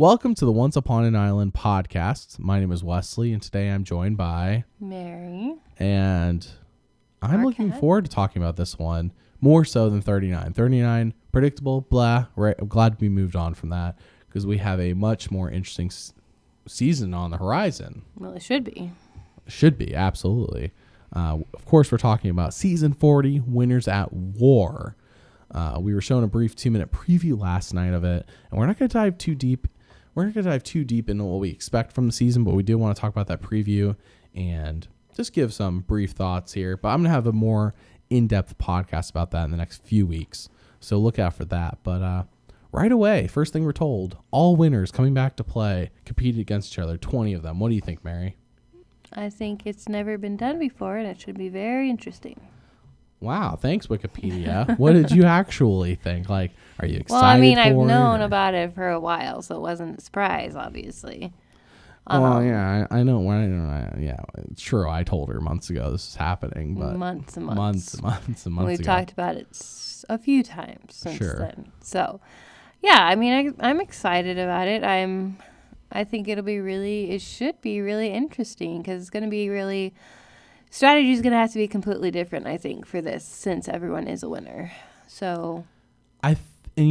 Welcome to the Once Upon an Island podcast. My name is Wesley, and today I'm joined by Mary. And I'm Our looking cat. forward to talking about this one more so than 39. 39, predictable, blah. Right, I'm glad we moved on from that because we have a much more interesting season on the horizon. Well, it should be. Should be, absolutely. Of course, we're talking about season 40, Winners at War. We were shown a brief 2-minute preview last night of it, and we're not going to dive too deep. We're not going to dive too deep into what we expect from the season, but we do want to talk about that preview and just give some brief thoughts here. But I'm going to have a more in-depth podcast about that in the next few weeks, so look out for that. But right away, first thing we're told, all winners coming back to play competed against each other, 20 of them. What do you think, Mary? I think it's never been done before, and it should be very interesting. Wow, thanks, Wikipedia. What did you actually think? Like, are you excited Well, I mean, I've for it, known or- about it for a while, so it wasn't a surprise, obviously. Well, yeah, I know. Yeah, it's true. I told her months ago this is happening, but Months and months. months We've ago. talked about it a few times since Sure. then. So, yeah, I mean, I'm excited about it. I think it should be really interesting because it's going to be really, strategy is going to have to be completely different, I think, for this since everyone is a winner. So, And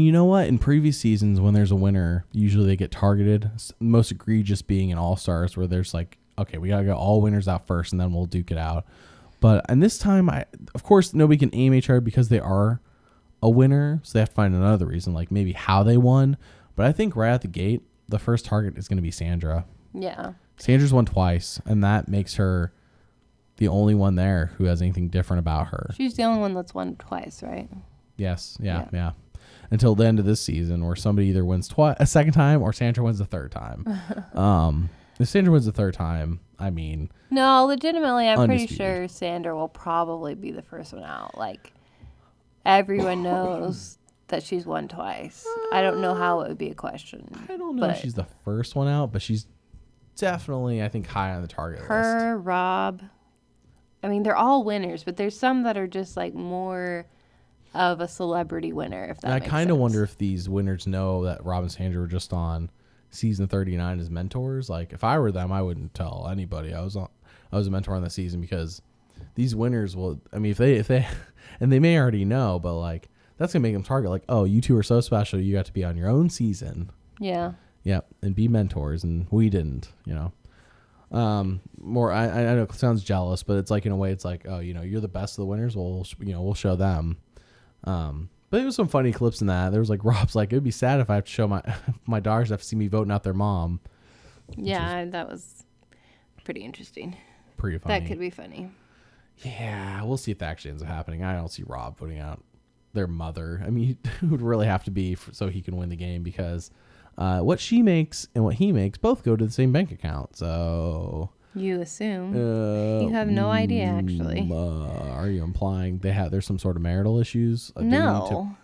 you know what? In previous seasons, when there's a winner, usually they get targeted. Most egregious being in All Stars, where there's like, okay, we gotta get all winners out first, and then we'll duke it out. But and this time, of course nobody can aim HR because they are a winner, so they have to find another reason, like maybe how they won. But I think right out the gate, the first target is going to be Sandra. yeah. Sandra's won twice, and that makes her the only one there who has anything different about her. She's the only one that's won twice, right? Yes, yeah. Until the end of this season, where somebody either wins a second time or Sandra wins the third time. If Sandra wins the third time, I mean, No, legitimately, I'm pretty Undisputed. sure Sandra will probably be the first one out. Like, everyone knows that she's won twice. I don't know how it would be a question. I don't know if but she's the first one out, but she's definitely, I think, high on the target list. her, Rob, I mean, they're all winners, but there's some that are just like more of a celebrity winner, if that And I makes kind of sense. wonder if these winners know that Rob and Sandra were just on season 39 as mentors. Like, if I were them, I wouldn't tell anybody I was a mentor on the season, because these winners will, I mean, if they and they may already know, but like, that's gonna make them target, like, oh, you two are so special, you got to be on your own season. Yeah. Yep, and be mentors, and we didn't, you know. More, I know it sounds jealous, but it's like, in a way, it's like, oh, you know, you're the best of the winners. Well, we'll show them. But there was some funny clips in that. There was like, Rob's like, it'd be sad if I have to show my daughters have to see me voting out their mom. Yeah, that was pretty interesting. Pretty funny. That could be funny. Yeah, we'll see if that actually ends up happening. I don't see Rob voting out their mother. I mean, it would really have to be so he can win the game, because what she makes and what he makes both go to the same bank account. So You assume. You have no idea, actually. Are you implying there's some sort of marital issues? No.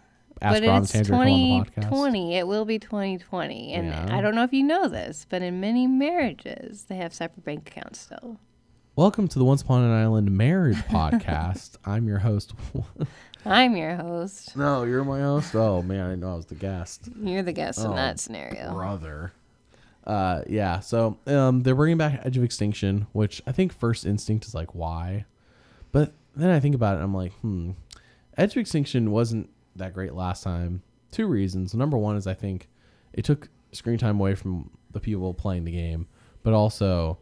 Ask But Rob and it's Sandra to come on the podcast. 2020. It will be 2020. And Yeah. I don't know if you know this, but in many marriages, they have separate bank accounts still. Welcome to the Once Upon an Island Marriage Podcast. I'm your host. I'm your host. No, you're my host. Oh man, I didn't know I was the guest. You're the guest in Oh, that scenario. Brother. Yeah. So they're bringing back Edge of Extinction, which I think first instinct is like, why? But then I think about it, and I'm like, Edge of Extinction wasn't that great last time. 2 reasons. Number one is I think it took screen time away from the people playing the game, but also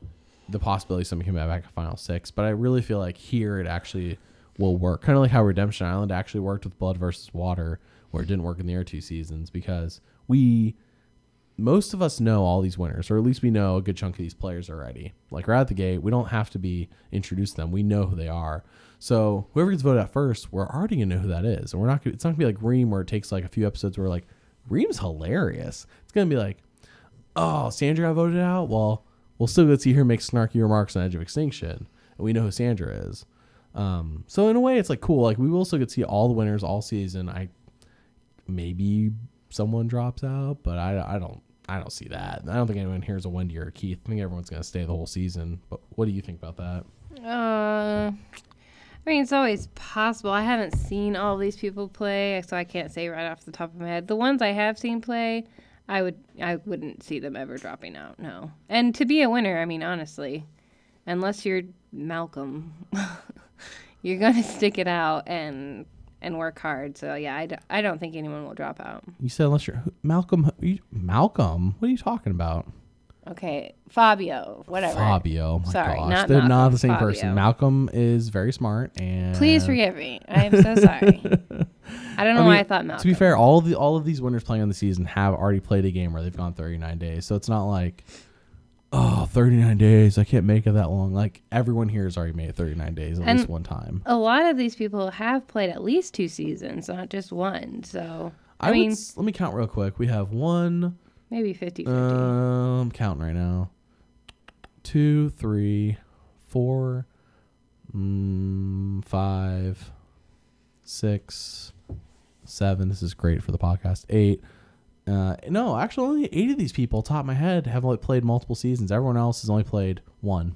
the possibility somebody came back at Final 6. But I really feel like here it actually will work. Kind of like how Redemption Island actually worked with Blood versus Water, where it didn't work in the other 2 seasons, because most of us know all these winners, or at least we know a good chunk of these players already. Like, right out the gate, we don't have to be introduced to them. We know who they are. So whoever gets voted out first, we're already gonna know who that is. And it's not gonna be like Reem, where it takes like a few episodes where like, Reem's hilarious. It's gonna be like, oh, Sandra got voted out? Well, we'll still get to see her make snarky remarks on Edge of Extinction, and we know who Sandra is. So in a way, it's like cool. Like, we will still get to see all the winners all season. Maybe someone drops out, but I don't see that. I don't think anyone here is a Wendy or a Keith. I think everyone's gonna stay the whole season. But what do you think about that? I mean, it's always possible. I haven't seen all these people play, so I can't say right off the top of my head. The ones I have seen play, I wouldn't see them ever dropping out. No. And to be a winner, I mean, honestly, unless you're Malcolm, you're gonna stick it out and work hard. So yeah, I don't think anyone will drop out. You said unless you're Malcolm. Malcolm? What are you talking about? Okay, Fabio, whatever. Fabio. My Sorry, gosh. not They're Malcolm, not the same Fabio. person. Malcolm is very smart and Please forgive me. I am so sorry. I don't know why I thought Malcolm. To be fair, all of these winners playing on the season have already played a game where they've gone 39 days. So it's not like, 39 days. I can't make it that long. Like everyone here has already made it 39 days at least one time. A lot of these people have played at least 2 seasons, not just one. So I mean, let me count real quick. We have one. Maybe 50-50. I'm counting right now. 2, 3, 4, 5, 6, 7. This is great for the podcast. 8. No, actually, only 8 of these people, top of my head, have only played multiple seasons. Everyone else has only played one.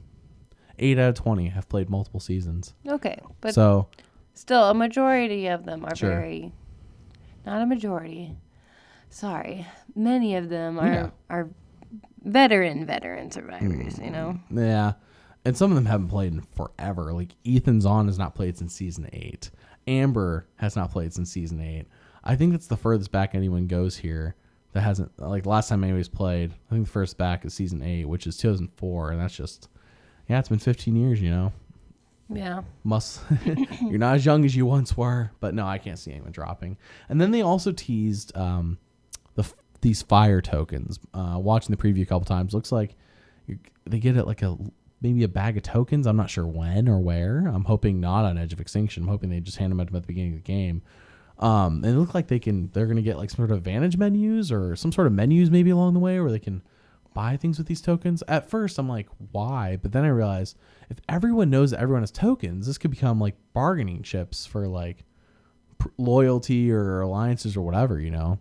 8 out of 20 have played multiple seasons. Okay, but so still, a majority of them are Sure. very. Not a majority. Sorry, many of them are veteran survivors. You know. Yeah, and some of them haven't played in forever. Like Ethan Zahn has not played since season 8. Amber has not played since season 8. I think that's the furthest back anyone goes here that hasn't, like last time anybody's played, I think the first back is season 8, which is 2004. And that's just, it's been 15 years, you know? Yeah. You're not as young as you once were, but no, I can't see anyone dropping. And then they also teased these fire tokens. Watching the preview a couple times, looks like they get it like maybe a bag of tokens. I'm not sure when or where. I'm hoping not on Edge of Extinction. I'm hoping they just hand them at the beginning of the game. And it looked like they're going to get like some sort of advantage menus or some sort of menus maybe along the way where they can buy things with these tokens. At first, I'm like, why? But then I realized if everyone knows that everyone has tokens, this could become like bargaining chips for like loyalty or alliances or whatever, you know?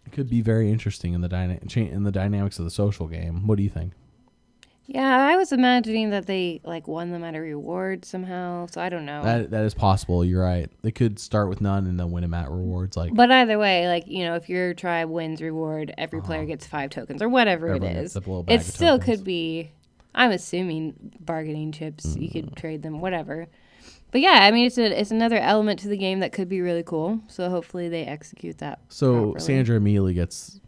It could be very interesting in the dynamics of the social game. What do you think? Yeah, I was imagining that they like won them at a reward somehow. So I don't know. That is possible. You're right. They could start with none and then win them at rewards. But either way, like, you know, if your tribe wins reward, every player gets 5 tokens or whatever Everyone it gets is. a little bag It of still tokens. could be. I'm assuming bargaining chips. You could trade them, whatever. But yeah, I mean, it's another element to the game that could be really cool. So hopefully they execute that. So properly. Sandra immediately gets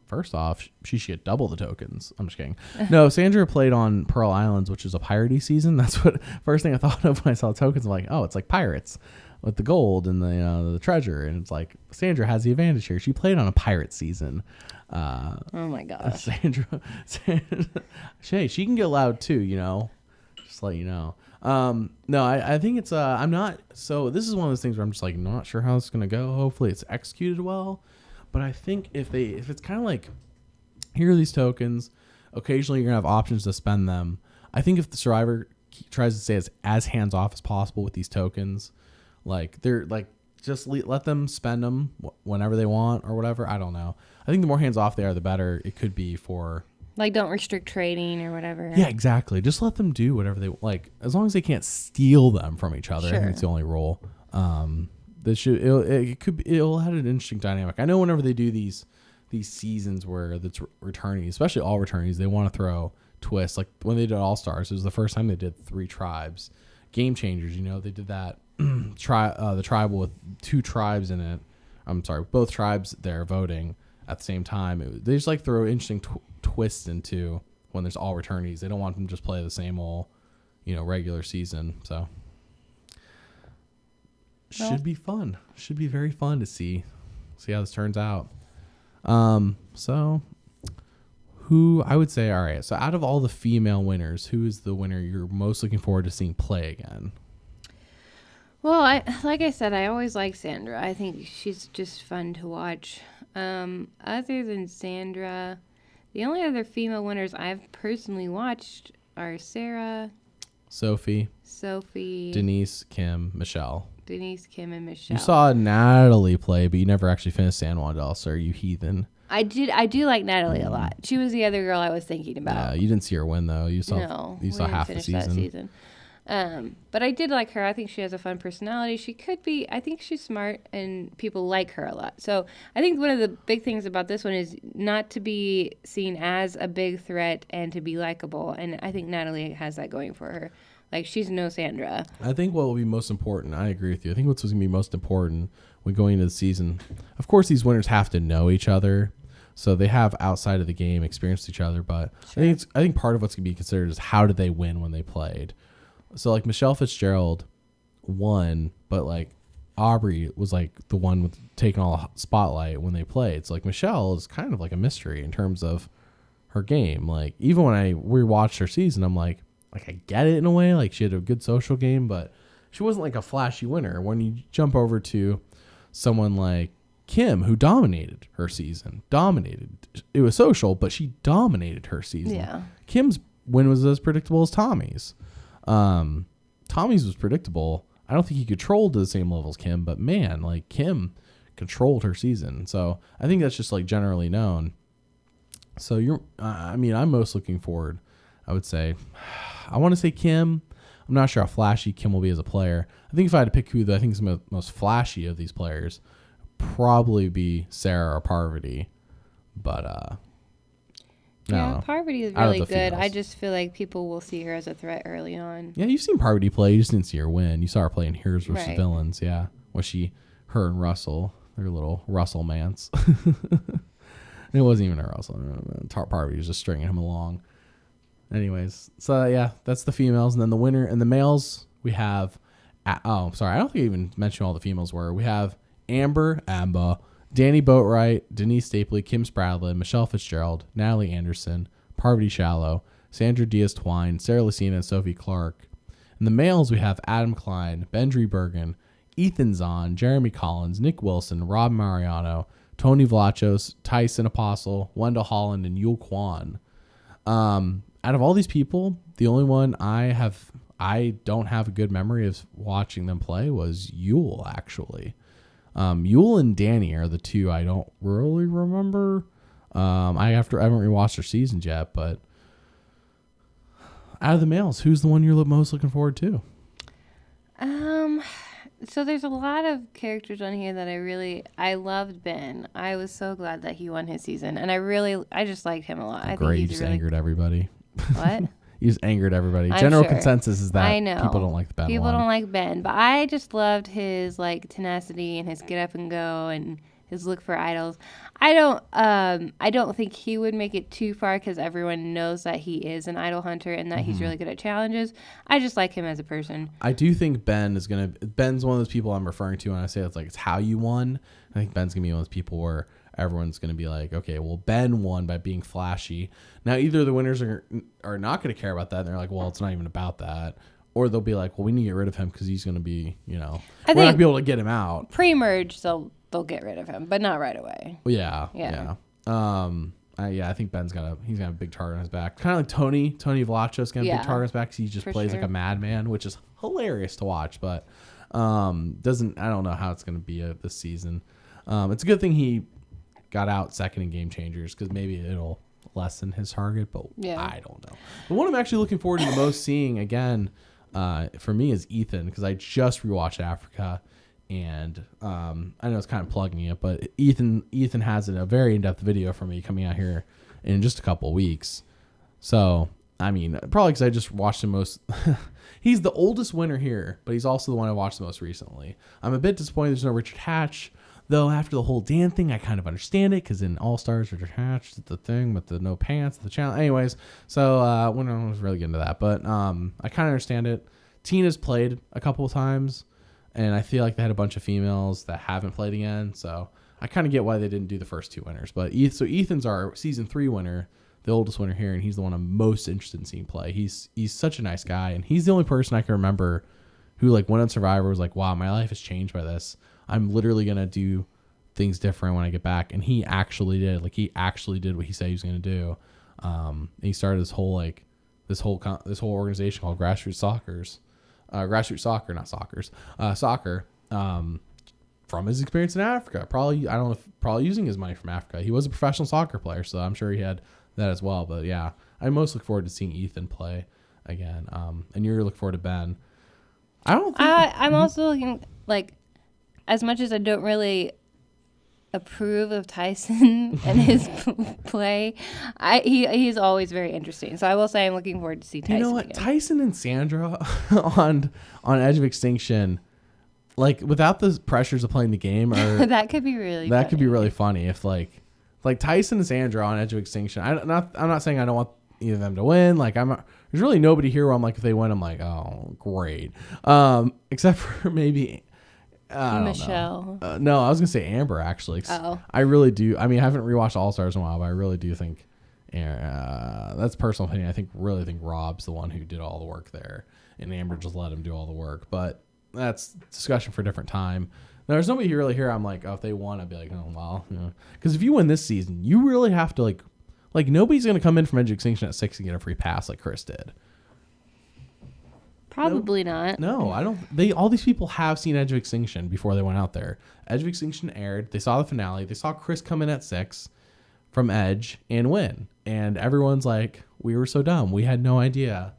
first off, she should get double the tokens. I'm just kidding. No, Sandra played on Pearl Islands, which is a piratey season. That's what first thing I thought of when I saw tokens. I'm like, oh, it's like pirates with the gold and the treasure, and it's like Sandra has the advantage here. She played on a pirate season. Oh my gosh. Sandra, she can get loud too, you know. Just to let you know. No, I think it's I'm not. So this is one of those things where I'm just like not sure how it's gonna go. Hopefully it's executed well. But I think if it's kind of like, here are these tokens, occasionally you're gonna have options to spend them. I think if the survivor tries to stay as hands off as possible with these tokens, like they're like just let them spend them whenever they want or whatever. I don't know. I think the more hands off they are, the better it could be for. Like, don't restrict trading or whatever. Yeah, exactly. Just let them do whatever they like, as long as they can't steal them from each other. Sure. I think it's the only rule. It'll have an interesting dynamic. I know whenever they do these seasons where it's returnees, especially all returnees, they want to throw twists. Like when they did All Stars, it was the first time they did 3 tribes. Game Changers, you know, they did that. The tribal with 2 tribes in it. I'm sorry, both tribes there voting at the same time. They just like throw interesting twists into when there's all returnees. They don't want them to just play the same old, regular season. So. Should be fun. Should be very fun to see how this turns out. So who I would say, all right, so out of all the female winners, who is the winner you're most looking forward to seeing play again? Well, like I said, I always like Sandra. I think she's just fun to watch. Other than Sandra, the only other female winners I've personally watched are Sarah, Sophie, Denise, Kim, Michelle. Kim, and Michelle. You saw Natalie play, but you never actually finished San Juan del Sur, you heathen. I do like Natalie a lot. She was the other girl I was thinking about. Yeah, you didn't see her win though. You saw half the season. But I did like her. I think she has a fun personality. I think she's smart and people like her a lot. So I think one of the big things about this one is not to be seen as a big threat and to be likable. And I think Natalie has that going for her. Like, she's no Sandra. I think what will be most important, I agree with you. I think what's going to be most important when going into the season, of course, these winners have to know each other. So they have outside of the game experienced each other. But Sure. I think part of what's going to be considered is how did they win when they played. So like Michelle Fitzgerald won, but like Aubrey was like the one with taking all the spotlight when they played. So like Michelle is kind of like a mystery in terms of her game. Like even when I rewatched her season, I'm like I get it in a way. Like she had a good social game, but she wasn't like a flashy winner. When you jump over to someone like Kim, who dominated her season, it was social, but she dominated her season. Yeah. Kim's win was as predictable as Tommy's. Tommy's was predictable. I don't think he controlled to the same level as Kim, but man, like Kim controlled her season. So I think that's just like generally known. So I'm most looking forward. I would say, I want to say Kim. I'm not sure how flashy Kim will be as a player. I think if I had to pick who I think is the most flashy of these players, probably be Sarah or Parvati. But I don't know. Parvati is Out of really the good. females. I just feel like people will see her as a threat early on. Yeah, you've seen Parvati play. You just didn't see her win. You saw her play in Heroes vs. Right. Villains. Yeah, her and Russell, their little Russell mance. It wasn't even a Russell. Parvati was just stringing him along. Anyways, so yeah, that's the females, and then the winner and the males. We have. Sorry, I don't think I even mentioned all the females were. We have Amber, Danny Boatwright, Denise Stapley, Kim Spradlin, Michelle Fitzgerald, Natalie Anderson, Parvati Shallow, Sandra Diaz-Twine, Sarah Lucina, and Sophie Clark. In the males, we have Adam Klein, Bendry Bergen, Ethan Zahn, Jeremy Collins, Nick Wilson, Rob Mariano, Tony Vlachos, Tyson Apostle, Wendell Holland, and Yul Kwan. Out of all these people, the only one I don't have a good memory of watching them play was Yul, actually. Yul and Danny are the two I don't really remember. I haven't rewatched their seasons yet, but out of the males, who's the one you're most looking forward to? So there's a lot of characters on here that I loved Ben. I was so glad that he won his season, and I just liked him a lot. I Great, think you he's just really angered everybody. what. You just angered everybody. I'm General sure. consensus is that I know people don't like the Ben People one. don't like Ben, but I just loved his like tenacity and his get up and go and his look for idols. I don't think he would make it too far because everyone knows that he is an idol hunter and that he's really good at challenges. I just like him as a person. I do think Ben's one of those people I'm referring to when I say it's how you won. I think Ben's gonna be one of those people where everyone's gonna be like, okay, well, Ben won by being flashy. Now either the winners are not gonna care about that and they're like, well, it's not even about that, or they'll be like, well, we need to get rid of him because he's gonna be, we're not gonna be able to get him out. Pre-merge, they'll get rid of him, but not right away. Well, yeah. I think he's gonna have a big target on his back. Kind of like Tony Vlachos gonna have a big target on his back because he just plays like a madman, which is hilarious to watch. But I don't know how it's gonna be this season. It's a good thing he got out second in Game Changers because maybe it'll lessen his target. But I don't know. The one I'm actually looking forward to the most seeing again for me is Ethan because I just rewatched Africa. And I know it's kind of plugging it, but Ethan has a very in-depth video for me coming out here in just a couple of weeks. So, I mean, probably because I just watched him most. He's the oldest winner here, but he's also the one I watched the most recently. I'm a bit disappointed there's no Richard Hatch, though after the whole Dan thing, I kind of understand it because in All-Stars, Richard Hatch did the thing with the no pants, the challenge. Anyways, so we don't really get into that, but I kind of understand it. Tina's played a couple of times. And I feel like they had a bunch of females that haven't played again. So I kind of get why they didn't do the first two winners. But Ethan's our season 3 winner, the oldest winner here. And he's the one I'm most interested in seeing play. He's such a nice guy. And he's the only person I can remember who went on Survivor was like, wow, my life has changed by this. I'm literally going to do things different when I get back. And he actually did. He actually did what he said he was going to do. And he started this whole organization called Grassroots Soccer, from his experience in Africa. Probably using his money from Africa. He was a professional soccer player, so I'm sure he had that as well. But yeah, I most look forward to seeing Ethan play again. And you're looking forward to Ben. I don't think I'm also looking, like, as much as I don't really approve of Tyson and his play, he's always very interesting. So I will say I'm looking forward to see Tyson. You know what? Again. Tyson and Sandra on Edge of Extinction, like without the pressures of playing the game, or that could be really that funny. could be really funny if like Tyson and Sandra on Edge of Extinction. I'm not saying I don't want either of them to win. Like there's really nobody here where I'm like, if they win, I'm like, oh great. Except for maybe Michelle. No, I was gonna say Amber actually. Oh. I really do. I mean, I haven't rewatched All Stars in a while, but I really do think that's personal opinion. I really think Rob's the one who did all the work there, and Amber just let him do all the work. But that's discussion for a different time. There's nobody really here. I'm like, oh, if they won, I'd be like, oh well, because if you win this season, you really have to like nobody's gonna come in from Edge of Extinction at 6 and get a free pass like Chris did. Probably not. No, I don't. All these people have seen Edge of Extinction before they went out there. Edge of Extinction aired. They saw the finale. They saw Chris come in at 6 from Edge and win. And everyone's like, we were so dumb. We had no idea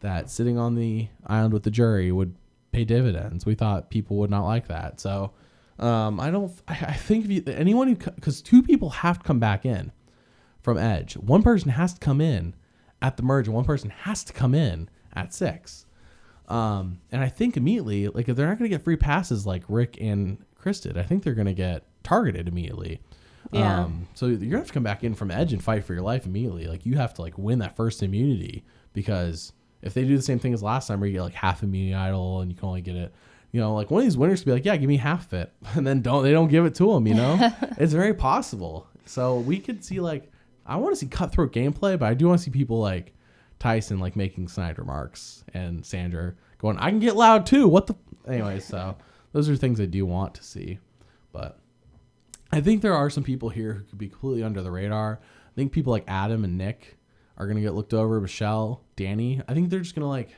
that sitting on the island with the jury would pay dividends. We thought people would not like that. So I think anyone because 2 people have to come back in from Edge. One person has to come in at the merge, and one person has to come in at 6. And I think immediately, like if they're not going to get free passes like Rick and Chris did, I think they're going to get targeted immediately. Yeah. So you're going to have to come back in from Edge and fight for your life immediately. Like you have to like win that first immunity, because if they do the same thing as last time where you get like half immunity idol and you can only get it, like one of these winners could be like, yeah, give me half of it. And then they don't give it to them, It's very possible. So we could see I want to see cutthroat gameplay, but I do want to see people like Tyson like making snide remarks and Sandra going, I can get loud too. Anyway, so those are things I do want to see. But I think there are some people here who could be completely under the radar. I think people like Adam and Nick are going to get looked over. Michelle, Danny. I think they're just going to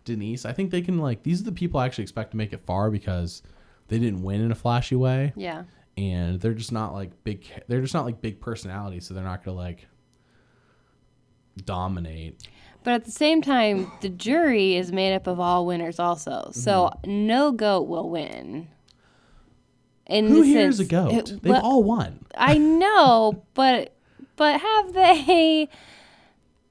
Denise. I think they can these are the people I actually expect to make it far because they didn't win in a flashy way. Yeah. And they're just not big. They're just not big personalities. So they're not going to dominate. But at the same time, the jury is made up of all winners also. So no goat will win. Who here is a goat? They've all won. I know, but have they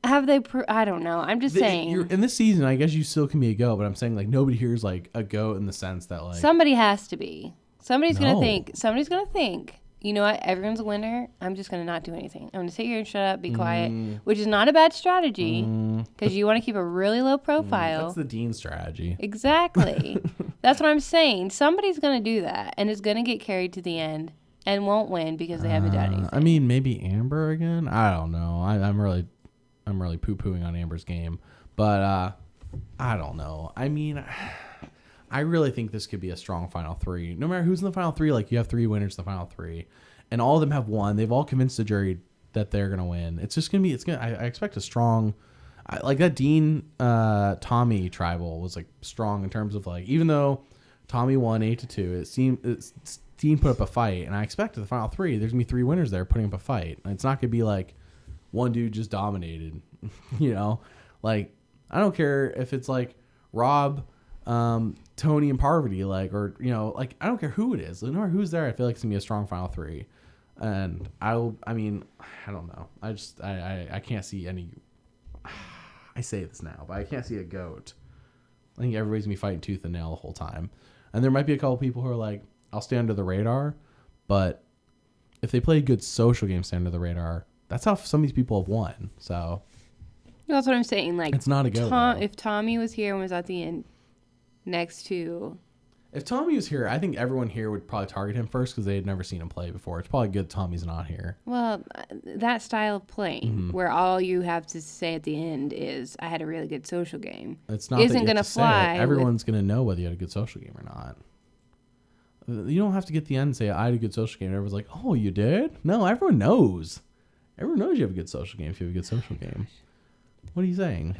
I don't know. I'm just saying. In this season, I guess you still can be a goat, but I'm saying nobody here is a goat in the sense that somebody has to be. Somebody's No. gonna think, you know what, everyone's a winner. I'm just going to not do anything. I'm going to sit here and shut up, be quiet, which is not a bad strategy because you want to keep a really low profile. That's the Dean strategy. Exactly. That's what I'm saying. Somebody's going to do that and is going to get carried to the end and won't win because they haven't done anything. I mean, maybe Amber again. I don't know. I'm really poo-pooing on Amber's game, but I don't know. I mean, I really think this could be a strong final 3. No matter who's in the final 3, you have 3 winners in the final 3, and all of them have won. They've all convinced the jury that they're gonna win. It's just gonna be. I expect a strong, that Dean Tommy tribal was strong in terms of even though Tommy won 8-2, Dean put up a fight, and I expect in the final 3 there's gonna be 3 winners there putting up a fight. And it's not gonna be one dude just dominated. I don't care if it's Rob, Tony and Parvati, I don't care who it is. No matter who's there, I feel like it's gonna be a strong final 3. And I don't know. I can't see any. I say this now, but I can't see a goat. I think everybody's gonna be fighting tooth and nail the whole time. And there might be a couple people who are I'll stay under the radar, but if they play a good social game, stay under the radar. That's how some of these people have won. So that's what I'm saying. It's not a goat. If Tommy was here and was at the end next to... If Tommy was here, I think everyone here would probably target him first because they had never seen him play before. It's probably good Tommy's not here. Well, that style of playing where all you have to say at the end is, I had a really good social game. It's not isn't going to fly. Everyone's going to know whether you had a good social game or not. You don't have to get to the end and say, I had a good social game. And everyone's like, oh, you did? No, everyone knows. Everyone knows you have a good social game if you have a good social game. What are you saying?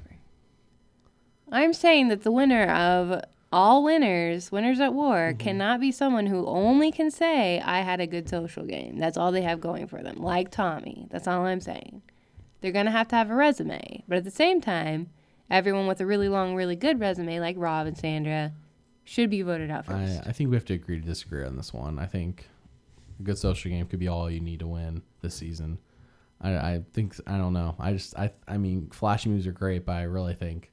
I'm saying that the winner of all winners at war, cannot be someone who only can say, I had a good social game. That's all they have going for them, like Tommy. That's all I'm saying. They're going to have a resume. But at the same time, everyone with a really long, really good resume like Rob and Sandra should be voted out first. I think we have to agree to disagree on this one. I think a good social game could be all you need to win this season. I think, I don't know. I mean, flashy moves are great, but I really think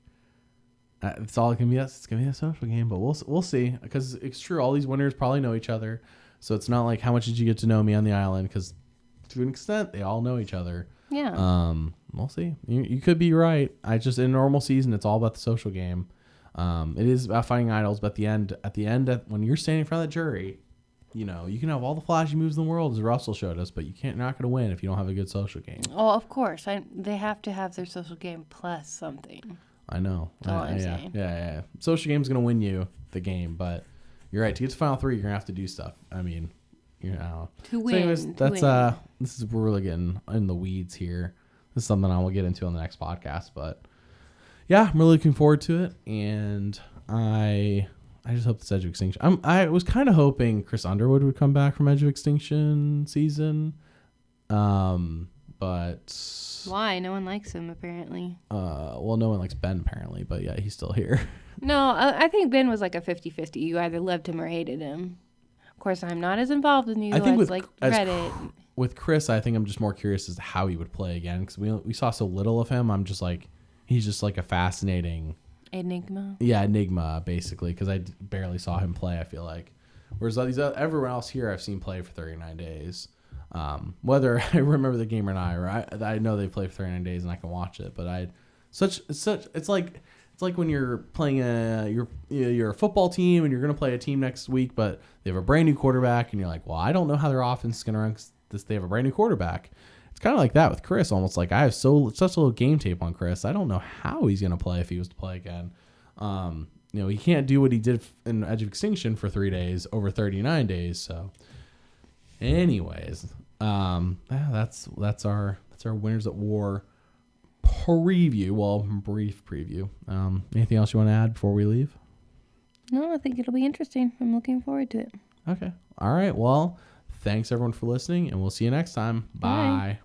it's all it can be. It's gonna be a social game, but we'll see, because it's true. All these winners probably know each other, so it's not like how much did you get to know me on the island? Because to an extent, they all know each other. Yeah. We'll see. You could be right. In a normal season, it's all about the social game. It is about finding idols, but at the end, when you're standing in front of the jury, you know, you can have all the flashy moves in the world, as Russell showed us, but you're not going to win if you don't have a good social game. Oh, of course. They have to have their social game plus something. I know. That's all I'm saying. Yeah. Social game's going to win you the game, but you're right. To get to Final 3, you're going to have to do stuff. I mean, I don't know. To win. So anyways, we're really getting in the weeds here. This is something I will get into on the next podcast, but yeah, I'm really looking forward to it, and I just hope this Edge of Extinction. I was kind of hoping Chris Underwood would come back from Edge of Extinction season, but why? No one likes him apparently. Well, no one likes Ben apparently, but yeah, he's still here. No, I think Ben was like a 50-50. You either loved him or hated him. Of course, I'm not as involved with news like Reddit. With Chris, I think I'm just more curious as to how he would play again, because we saw so little of him. I'm just like, he's just like a fascinating enigma. Yeah, enigma basically, because I barely saw him play. I feel like, whereas everyone else here I've seen play for 39 days. Whether I remember the game or not, or I know they play for 39 days and I can watch it, but it's like when you're playing you're a football team and you're gonna play a team next week, but they have a brand new quarterback, and you're like, well, I don't know how their offense is gonna run. They have a brand new quarterback. It's kind of like that with Chris. Almost like I have such a little game tape on Chris. I don't know how he's gonna play if he was to play again. He can't do what he did in Edge of Extinction for 3 days over 39 days. So, anyways, that's our Winners at War preview. Well, brief preview. Anything else you want to add before we leave? No, I think it'll be interesting. I'm looking forward to it. Okay. All right. Well, thanks everyone for listening, and we'll see you next time. Bye.